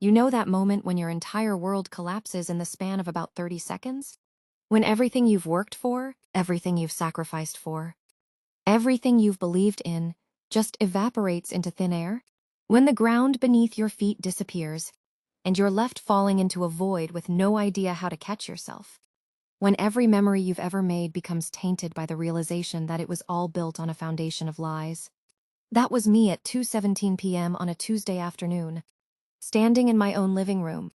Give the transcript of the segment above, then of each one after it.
You know that moment when your entire world collapses in the span of about 30 seconds? When everything you've worked for, everything you've sacrificed for, everything you've believed in just evaporates into thin air? When the ground beneath your feet disappears, and you're left falling into a void with no idea how to catch yourself? When every memory you've ever made becomes tainted by the realization that it was all built on a foundation of lies? That was me at 2:17 p.m. on a Tuesday afternoon, standing in my own living room,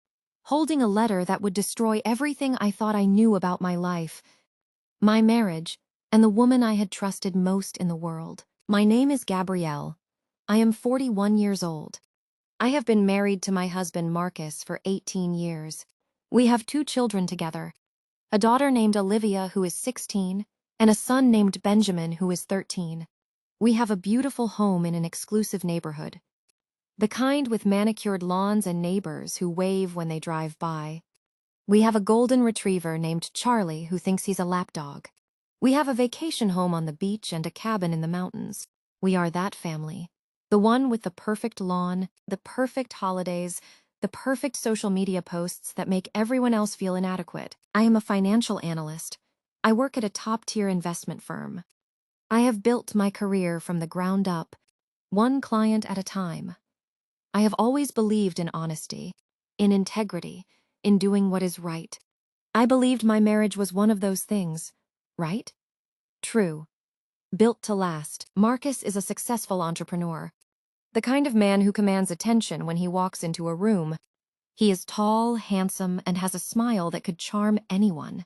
holding a letter that would destroy everything I thought I knew about my life, my marriage, and the woman I had trusted most in the world. My name is Gabrielle. I am 41 years old. I have been married to my husband Marcus for 18 years. We have 2 children together, a daughter named Olivia who is 16, and a son named Benjamin who is 13. We have a beautiful home in an exclusive neighborhood, the kind with manicured lawns and neighbors who wave when they drive by. We have a golden retriever named Charlie who thinks he's a lapdog. We have a vacation home on the beach and a cabin in the mountains. We are that family. The one with the perfect lawn, the perfect holidays, the perfect social media posts that make everyone else feel inadequate. I am a financial analyst. I work at a top-tier investment firm. I have built my career from the ground up, one client at a time. I have always believed in honesty, in integrity, in doing what is right. I believed my marriage was one of those things, right? True. Built to last. Marcus is a successful entrepreneur, the kind of man who commands attention when he walks into a room. He is tall, handsome, and has a smile that could charm anyone.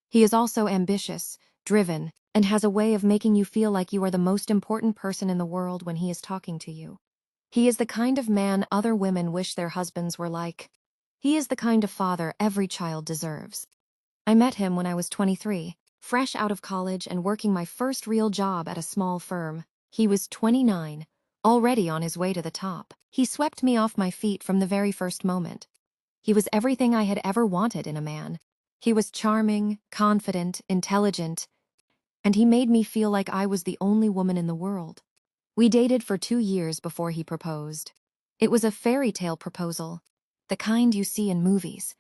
He is also ambitious, driven, and has a way of making you feel like you are the most important person in the world when he is talking to you. He is the kind of man other women wish their husbands were like. He is the kind of father every child deserves. I met him when I was 23, fresh out of college and working my first real job at a small firm. He was 29, already on his way to the top. He swept me off my feet from the very first moment. He was everything I had ever wanted in a man. He was charming, confident, intelligent, and he made me feel like I was the only woman in the world. We dated for 2 years before he proposed. It was a fairy tale proposal, the kind you see in movies.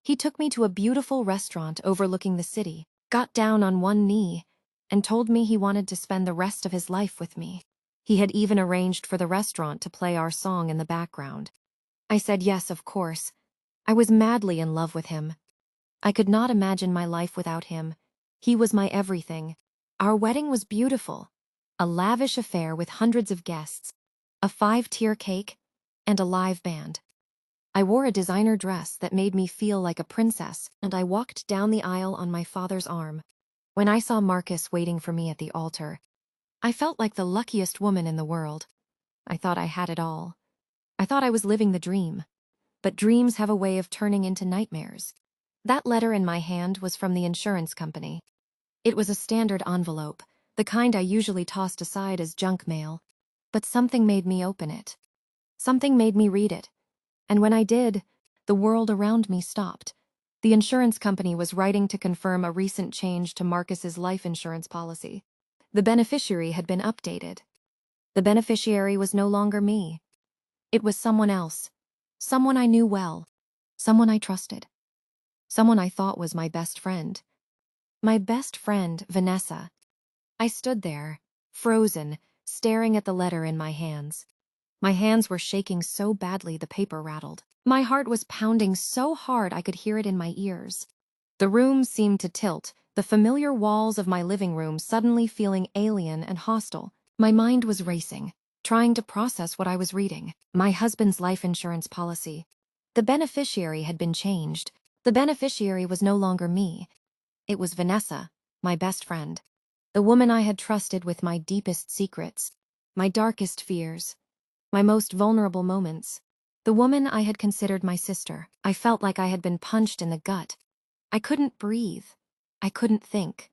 He took me to a beautiful restaurant overlooking the city, got down on one knee, and told me he wanted to spend the rest of his life with me. He had even arranged for the restaurant to play our song in the background. I said yes, of course. I was madly in love with him. I could not imagine my life without him. He was my everything. Our wedding was beautiful, a lavish affair with hundreds of guests, a 5-tier cake, and a live band. I wore a designer dress that made me feel like a princess, and I walked down the aisle on my father's arm. When I saw Marcus waiting for me at the altar, I felt like the luckiest woman in the world. I thought I had it all. I thought I was living the dream. But dreams have a way of turning into nightmares. That letter in my hand was from the insurance company. It was a standard envelope, the kind I usually tossed aside as junk mail. But something made me open it. Something made me read it. And when I did, the world around me stopped. The insurance company was writing to confirm a recent change to Marcus's life insurance policy. The beneficiary had been updated. The beneficiary was no longer me. It was someone else. Someone I knew well. Someone I trusted. Someone I thought was my best friend. My best friend, Vanessa. I stood there, frozen, staring at the letter in my hands. My hands were shaking so badly the paper rattled. My heart was pounding so hard I could hear it in my ears. The room seemed to tilt, the familiar walls of my living room suddenly feeling alien and hostile. My mind was racing, trying to process what I was reading. My husband's life insurance policy. The beneficiary had been changed. The beneficiary was no longer me. It was Vanessa, my best friend. The woman I had trusted with my deepest secrets, my darkest fears, my most vulnerable moments. The woman I had considered my sister. I felt like I had been punched in the gut. I couldn't breathe. I couldn't think.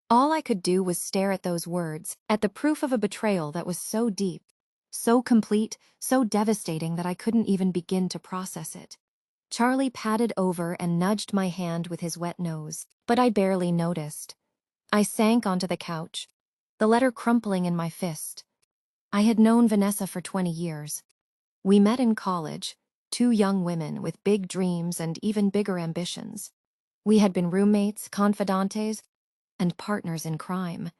All I could do was stare at those words, at the proof of a betrayal that was so deep, so complete, so devastating that I couldn't even begin to process it. Charlie patted over and nudged my hand with his wet nose, but I barely noticed. I sank onto the couch, the letter crumpling in my fist. I had known Vanessa for 20 years. We met in college. two young women with big dreams and even bigger ambitions. We had been roommates, confidantes, and partners in crime.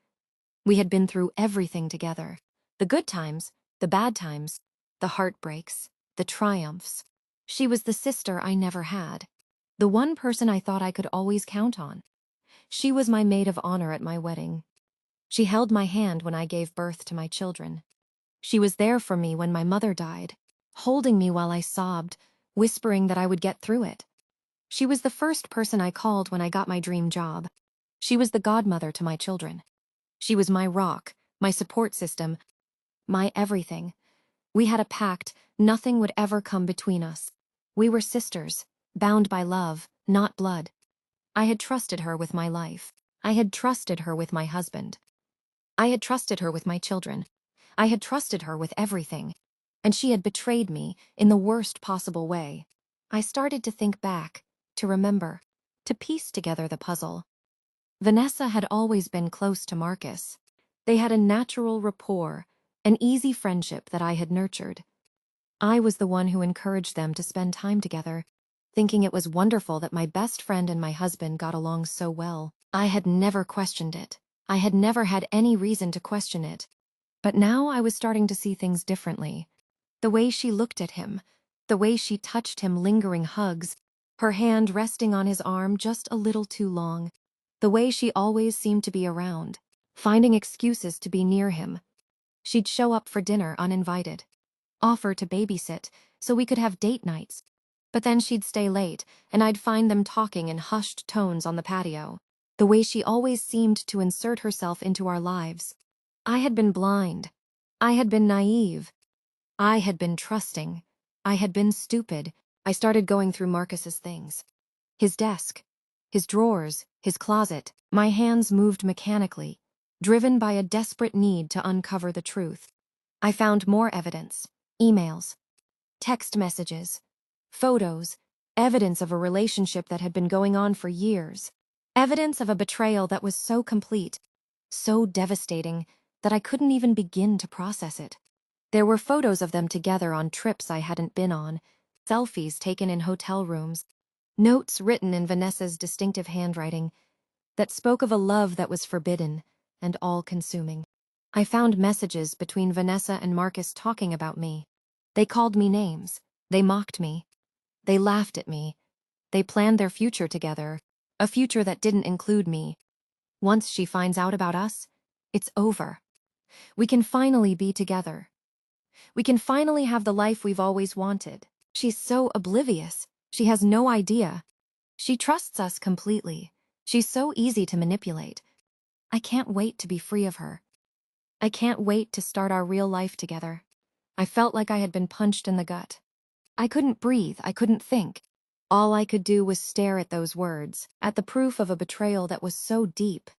We had been through everything together. The good times, the bad times, the heartbreaks, the triumphs. She was the sister I never had. The one person I thought I could always count on. She was my maid of honor at my wedding. She held my hand when I gave birth to my children. She was there for me when my mother died, holding me while I sobbed, whispering that I would get through it. She was the first person I called when I got my dream job. She was the godmother to my children. She was my rock, my support system, my everything. We had a pact, nothing would ever come between us. We were sisters, bound by love, not blood. I had trusted her with my life. I had trusted her with my husband. I had trusted her with my children. I had trusted her with everything. And she had betrayed me in the worst possible way. I started to think back, to remember, to piece together the puzzle. Vanessa had always been close to Marcus. They had a natural rapport, an easy friendship that I had nurtured. I was the one who encouraged them to spend time together, thinking it was wonderful that my best friend and my husband got along so well. I had never questioned it. I had never had any reason to question it. But now I was starting to see things differently. The way she looked at him, the way she touched him, lingering hugs, her hand resting on his arm just a little too long, the way she always seemed to be around, finding excuses to be near him. She'd show up for dinner uninvited, offer to babysit so we could have date nights, but then she'd stay late and I'd find them talking in hushed tones on the patio. The way she always seemed to insert herself into our lives. I had been blind. I had been naive. I had been trusting. I had been stupid. I started going through Marcus's things. His desk, his drawers, his closet. My hands moved mechanically, driven by a desperate need to uncover the truth. I found more evidence, emails, text messages, photos, evidence of a relationship that had been going on for years. Evidence of a betrayal that was so complete, so devastating, that I couldn't even begin to process it. There were photos of them together on trips I hadn't been on, selfies taken in hotel rooms, notes written in Vanessa's distinctive handwriting that spoke of a love that was forbidden and all-consuming. I found messages between Vanessa and Marcus talking about me. They called me names. They mocked me. They laughed at me. They planned their future together, a future that didn't include me. Once she finds out about us, it's over. We can finally be together. We can finally have the life we've always wanted. She's so oblivious. She has no idea. She trusts us completely. She's so easy to manipulate. I can't wait to be free of her. I can't wait to start our real life together. I felt like I had been punched in the gut. I couldn't breathe. I couldn't think. All I could do was stare at those words, at the proof of a betrayal that was so deep,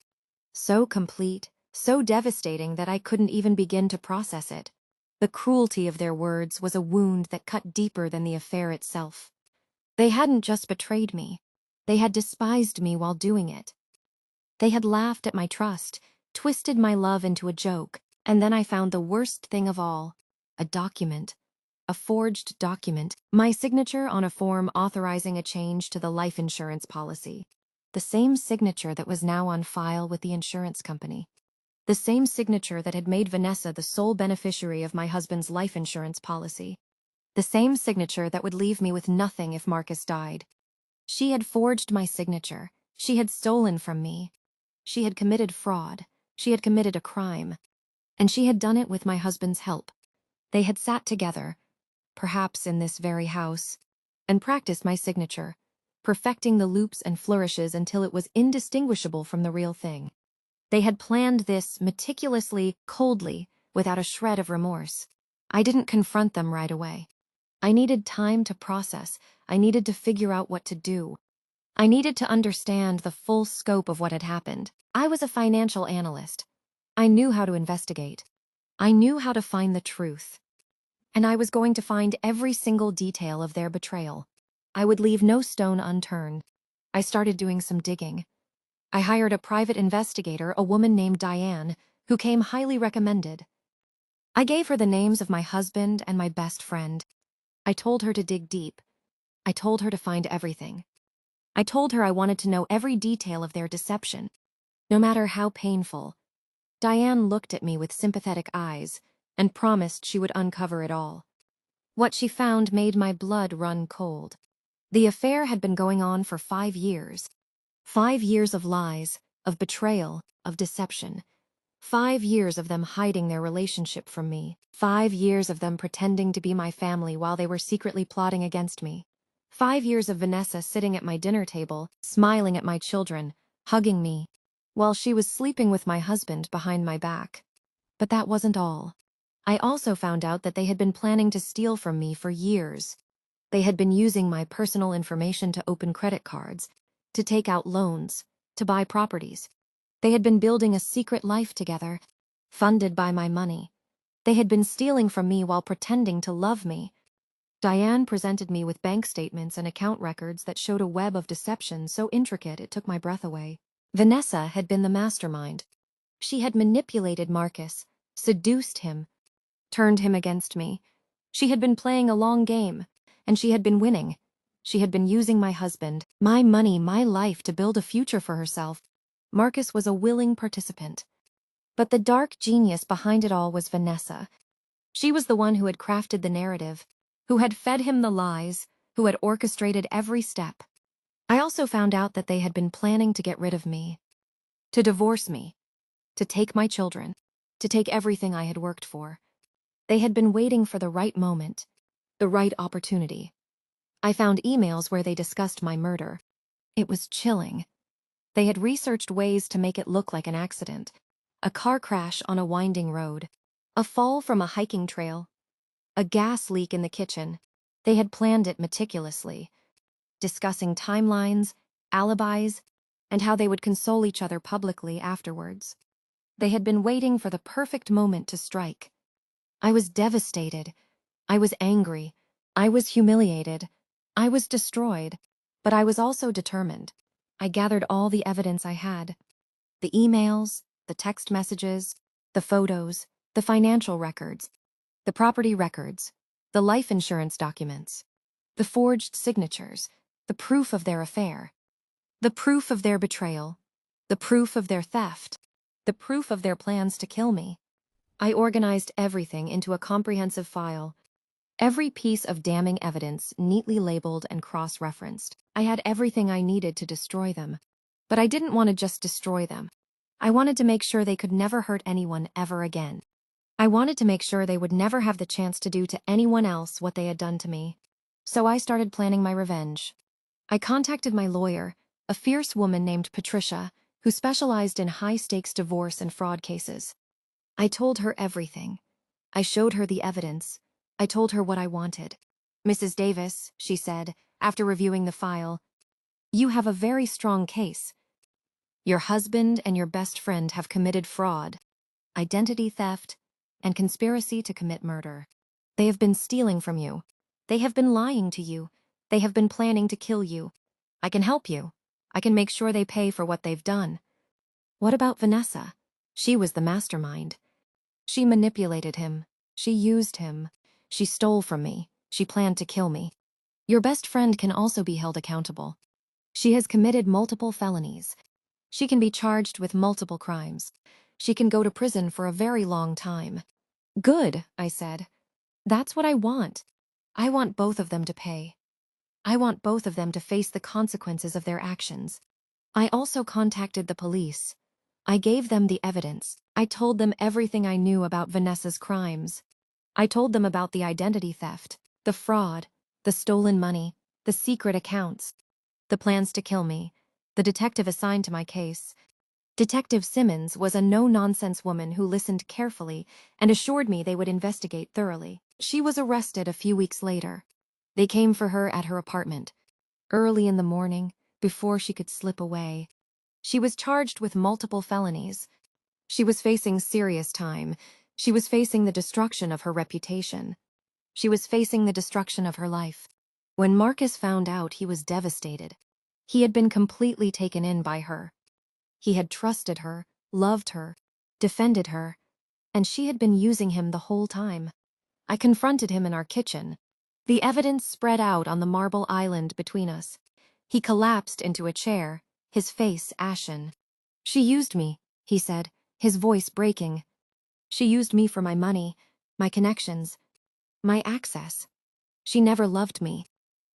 so complete, so devastating that I couldn't even begin to process it. The cruelty of their words was a wound that cut deeper than the affair itself. They hadn't just betrayed me. They had despised me while doing it. They had laughed at my trust, twisted my love into a joke, and then I found the worst thing of all, a document. A forged document, my signature on a form authorizing a change to the life insurance policy. The same signature that was now on file with the insurance company. The same signature that had made Vanessa the sole beneficiary of my husband's life insurance policy. The same signature that would leave me with nothing if Marcus died. She had forged my signature. She had stolen from me. She had committed fraud. She had committed a crime. And she had done it with my husband's help. They had sat together, perhaps in this very house, and practiced my signature, perfecting the loops and flourishes until it was indistinguishable from the real thing. They had planned this meticulously, coldly, without a shred of remorse. I didn't confront them right away. I needed time to process. I needed to figure out what to do. I needed to understand the full scope of what had happened. I was a financial analyst. I knew how to investigate. I knew how to find the truth. And I was going to find every single detail of their betrayal. I would leave no stone unturned. I started doing some digging. I hired a private investigator, a woman named Diane, who came highly recommended. I gave her the names of my husband and my best friend. I told her to dig deep. I told her to find everything. I told her I wanted to know every detail of their deception, no matter how painful. Diane looked at me with sympathetic eyes and promised she would uncover it all. What she found made my blood run cold. The affair had been going on for 5 years. 5 years of lies, of betrayal, of deception. 5 years of them hiding their relationship from me. 5 years of them pretending to be my family while they were secretly plotting against me. 5 years of Vanessa sitting at my dinner table, smiling at my children, hugging me, while she was sleeping with my husband behind my back. But that wasn't all. I also found out that they had been planning to steal from me for years. They had been using my personal information to open credit cards, to take out loans, to buy properties. They had been building a secret life together, funded by my money. They had been stealing from me while pretending to love me. Diane presented me with bank statements and account records that showed a web of deception so intricate it took my breath away. Vanessa had been the mastermind. She had manipulated Marcus, seduced him, turned him against me. She had been playing a long game, and she had been winning. She had been using my husband, my money, my life to build a future for herself. Marcus was a willing participant. But the dark genius behind it all was Vanessa. She was the one who had crafted the narrative, who had fed him the lies, who had orchestrated every step. I also found out that they had been planning to get rid of me, to divorce me, to take my children, to take everything I had worked for. They had been waiting for the right moment, the right opportunity. I found emails where they discussed my murder. It was chilling. They had researched ways to make it look like an accident, a car crash on a winding road, a fall from a hiking trail, a gas leak in the kitchen. They had planned it meticulously, discussing timelines, alibis, and how they would console each other publicly afterwards. They had been waiting for the perfect moment to strike. I was devastated. I was angry. I was humiliated. I was destroyed. But I was also determined. I gathered all the evidence I had. The emails, the text messages, the photos, the financial records, the property records, the life insurance documents, the forged signatures, the proof of their affair, the proof of their betrayal, the proof of their theft, the proof of their plans to kill me. I organized everything into a comprehensive file, every piece of damning evidence neatly labeled and cross-referenced. I had everything I needed to destroy them. But I didn't want to just destroy them. I wanted to make sure they could never hurt anyone ever again. I wanted to make sure they would never have the chance to do to anyone else what they had done to me. So I started planning my revenge. I contacted my lawyer, a fierce woman named Patricia, who specialized in high-stakes divorce and fraud cases. I told her everything. I showed her the evidence. I told her what I wanted. "Mrs. Davis," she said, after reviewing the file, "you have a very strong case. Your husband and your best friend have committed fraud, identity theft, and conspiracy to commit murder. They have been stealing from you. They have been lying to you. They have been planning to kill you. I can help you. I can make sure they pay for what they've done." What about Vanessa? She was the mastermind. She manipulated him. She used him. She stole from me. She planned to kill me. Your best friend can also be held accountable. She has committed multiple felonies. She can be charged with multiple crimes. She can go to prison for a very long time. "Good," I said. "That's what I want. I want both of them to pay. I want both of them to face the consequences of their actions." I also contacted the police. I gave them the evidence. I told them everything I knew about Vanessa's crimes. I told them about the identity theft, the fraud, the stolen money, the secret accounts, the plans to kill me, the detective assigned to my case. Detective Simmons was a no-nonsense woman who listened carefully and assured me they would investigate thoroughly. She was arrested a few weeks later. They came for her at her apartment, early in the morning, before she could slip away. She was charged with multiple felonies. She was facing serious time. She was facing the destruction of her reputation. She was facing the destruction of her life. When Marcus found out, he was devastated. He had been completely taken in by her. He had trusted her, loved her, defended her, and she had been using him the whole time. I confronted him in our kitchen. The evidence spread out on the marble island between us. He collapsed into a chair, his face ashen. "She used me," he said, his voice breaking. "She used me for my money, my connections, my access. She never loved me.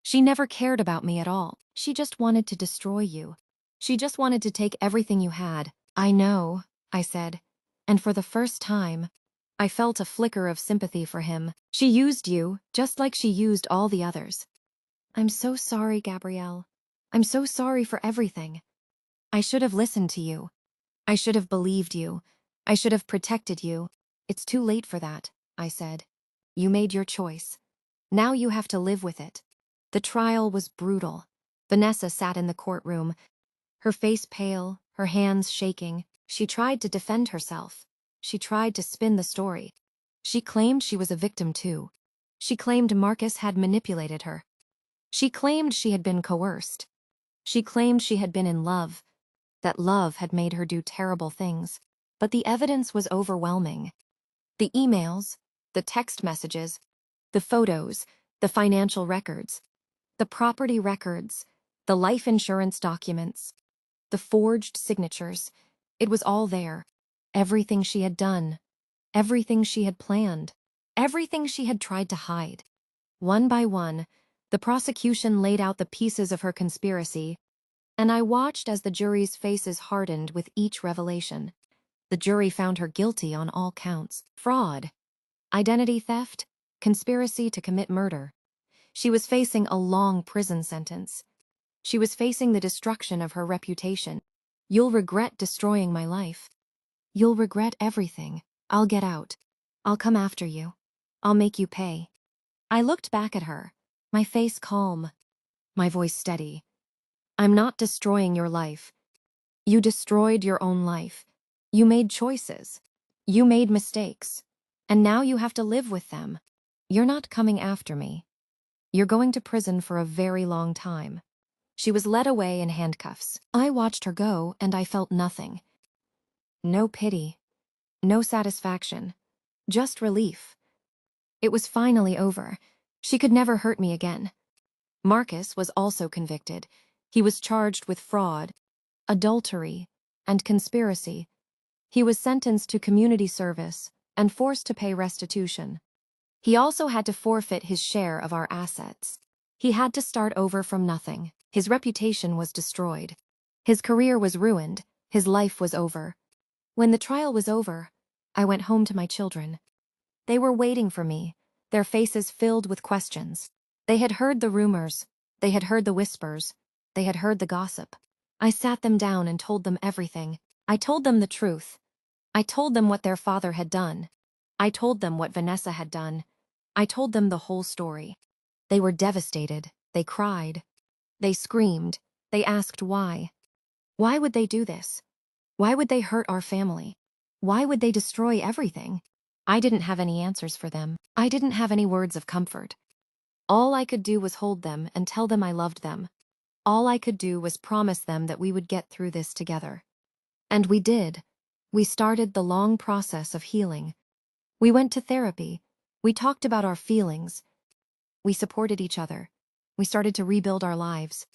She never cared about me at all. She just wanted to destroy you. She just wanted to take everything you had." "I know," I said, and for the first time, I felt a flicker of sympathy for him. "She used you, just like she used all the others." "I'm so sorry, Gabrielle. I'm so sorry for everything. I should have listened to you. I should have believed you. I should have protected you. It's too late for that," I said. "You made your choice. Now you have to live with it." The trial was brutal. Vanessa sat in the courtroom, her face pale, her hands shaking. She tried to defend herself. She tried to spin the story. She claimed she was a victim too. She claimed Marcus had manipulated her. She claimed she had been coerced. She claimed she had been in love, that love had made her do terrible things. But the evidence was overwhelming. The emails, the text messages, the photos, the financial records, the property records, the life insurance documents, the forged signatures. It was all there. Everything she had done, everything she had planned, everything she had tried to hide. One by one, the prosecution laid out the pieces of her conspiracy, and I watched as the jury's faces hardened with each revelation. The jury found her guilty on all counts: fraud, identity theft, conspiracy to commit murder. She was facing a long prison sentence. She was facing the destruction of her reputation. "You'll regret destroying my life. You'll regret everything. I'll get out. I'll come after you. I'll make you pay." I looked back at her, my face calm, my voice steady. "I'm not destroying your life. You destroyed your own life. You made choices. You made mistakes. And now you have to live with them. You're not coming after me. You're going to prison for a very long time." She was led away in handcuffs. I watched her go, and I felt nothing. No pity, no satisfaction, just relief. It was finally over. She could never hurt me again. Marcus was also convicted. He was charged with fraud, adultery, and conspiracy. He was sentenced to community service and forced to pay restitution. He also had to forfeit his share of our assets. He had to start over from nothing. His reputation was destroyed. His career was ruined. His life was over. When the trial was over, I went home to my children. They were waiting for me, their faces filled with questions. They had heard the rumors. They had heard the whispers. They had heard the gossip. I sat them down and told them everything. I told them the truth. I told them what their father had done. I told them what Vanessa had done. I told them the whole story. They were devastated. They cried. They screamed. They asked why. Why would they do this? Why would they hurt our family? Why would they destroy everything? I didn't have any answers for them. I didn't have any words of comfort. All I could do was hold them and tell them I loved them. All I could do was promise them that we would get through this together. And we did. We started the long process of healing. We went to therapy. We talked about our feelings. We supported each other. We started to rebuild our lives.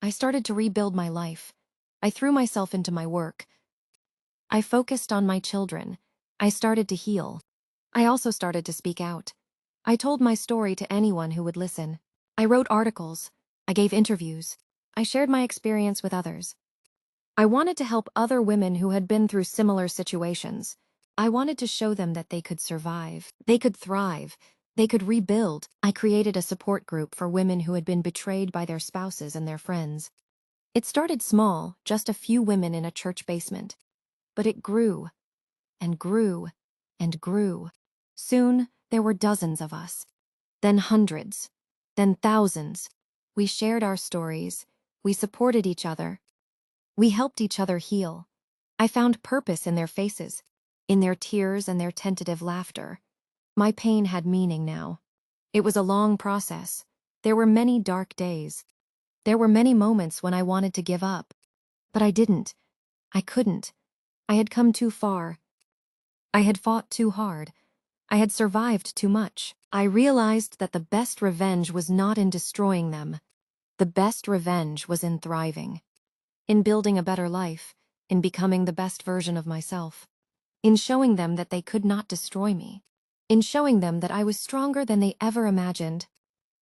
I started to rebuild my life. I threw myself into my work. I focused on my children. I started to heal. I also started to speak out. I told my story to anyone who would listen. I wrote articles. I gave interviews. I shared my experience with others. I wanted to help other women who had been through similar situations. I wanted to show them that they could survive. They could thrive. They could rebuild. I created a support group for women who had been betrayed by their spouses and their friends. It started small, just a few women in a church basement. But it grew, and grew, and grew. Soon, there were dozens of us. Then hundreds. Then thousands. We shared our stories. We supported each other. We helped each other heal. I found purpose in their faces, in their tears and their tentative laughter. My pain had meaning now. It was a long process. There were many dark days. There were many moments when I wanted to give up. But I didn't. I couldn't. I had come too far. I had fought too hard. I had survived too much. I realized that the best revenge was not in destroying them. The best revenge was in thriving, in building a better life, in becoming the best version of myself, in showing them that they could not destroy me, in showing them that I was stronger than they ever imagined.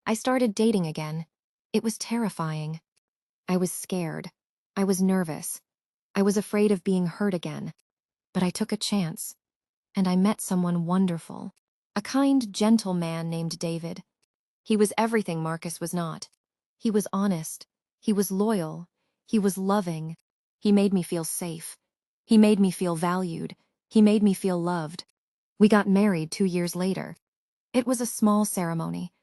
I started dating again. It was terrifying. I was scared. I was nervous. I was afraid of being hurt again. But I took a chance, and I met someone wonderful. A kind, gentle man named David. He was everything Marcus was not. He was honest. He was loyal. He was loving. He made me feel safe. He made me feel valued. He made me feel loved. We got married 2 years later. It was a small ceremony.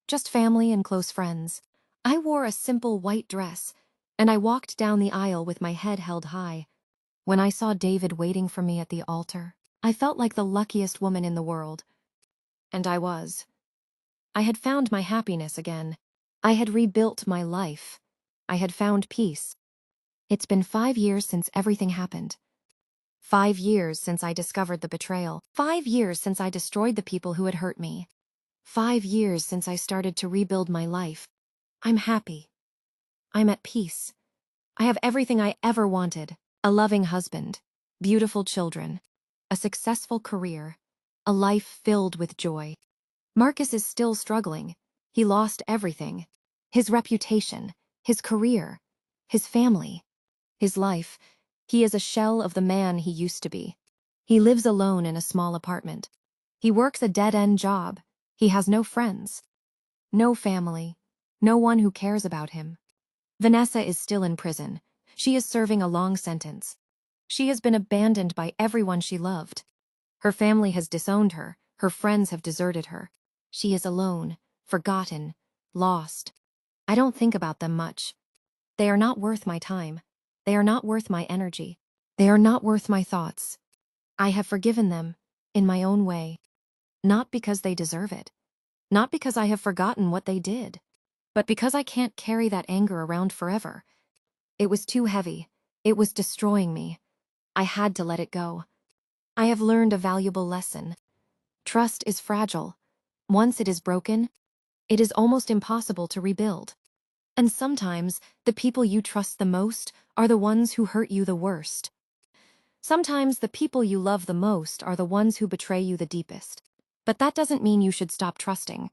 Just family and close friends. I wore a simple white dress, and I walked down the aisle with my head held high. When I saw David waiting for me at the altar, I felt like the luckiest woman in the world. And I was. I had found my happiness again. I had rebuilt my life. I had found peace. It's been 5 years since everything happened. 5 years since I discovered the betrayal. 5 years since I destroyed the people who had hurt me. 5 years since I started to rebuild my life. I'm happy. I'm at peace. I have everything I ever wanted. A loving husband, beautiful children, a successful career, a life filled with joy. Marcus is still struggling. He lost everything. His reputation, his career, his family, his life. He is a shell of the man he used to be. He lives alone in a small apartment. He works a dead-end job. He has no friends, no family, no one who cares about him. Vanessa is still in prison. She is serving a long sentence. She has been abandoned by everyone she loved. Her family has disowned her. Her friends have deserted her. She is alone, forgotten, lost. I don't think about them much. They are not worth my time. They are not worth my energy. They are not worth my thoughts. I have forgiven them, in my own way. Not because they deserve it. Not because I have forgotten what they did. But because I can't carry that anger around forever. It was too heavy. It was destroying me. I had to let it go. I have learned a valuable lesson. Trust is fragile. Once it is broken, it is almost impossible to rebuild. And sometimes, the people you trust the most are the ones who hurt you the worst. Sometimes the people you love the most are the ones who betray you the deepest. But that doesn't mean you should stop trusting.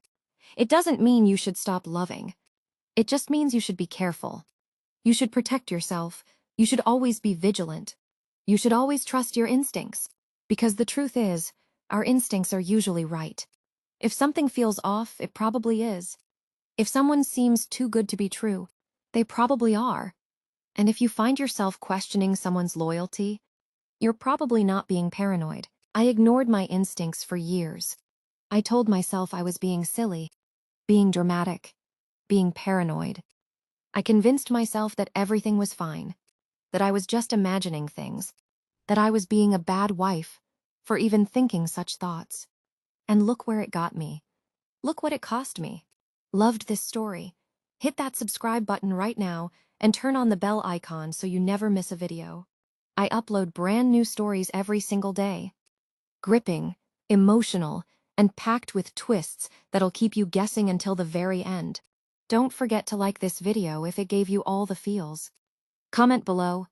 It doesn't mean you should stop loving. It just means you should be careful. You should protect yourself. You should always be vigilant. You should always trust your instincts. Because the truth is, our instincts are usually right. If something feels off, it probably is. If someone seems too good to be true, they probably are. And if you find yourself questioning someone's loyalty, you're probably not being paranoid. I ignored my instincts for years. I told myself I was being silly, being dramatic, being paranoid. I convinced myself that everything was fine, that I was just imagining things, that I was being a bad wife for even thinking such thoughts. And look where it got me. Look what it cost me. Loved this story? Hit that subscribe button right now and turn on the bell icon so you never miss a video. I upload brand new stories every single day. Gripping, emotional, and packed with twists that'll keep you guessing until the very end. Don't forget to like this video if it gave you all the feels. Comment below.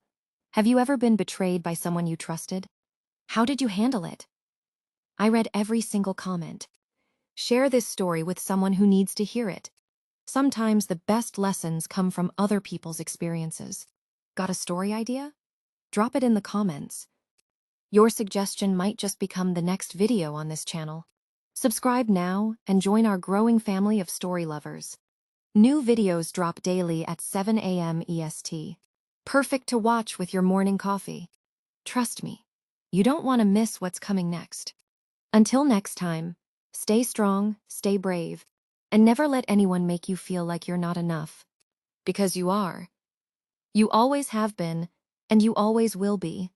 Have you ever been betrayed by someone you trusted? How did you handle it? I read every single comment. Share this story with someone who needs to hear it. Sometimes the best lessons come from other people's experiences. Got a story idea? Drop it in the comments. Your suggestion might just become the next video on this channel. Subscribe now and join our growing family of story lovers. New videos drop daily at 7 a.m. EST. Perfect to watch with your morning coffee. Trust me, you don't want to miss what's coming next. Until next time, stay strong, stay brave, and never let anyone make you feel like you're not enough. Because you are. You always have been, and you always will be.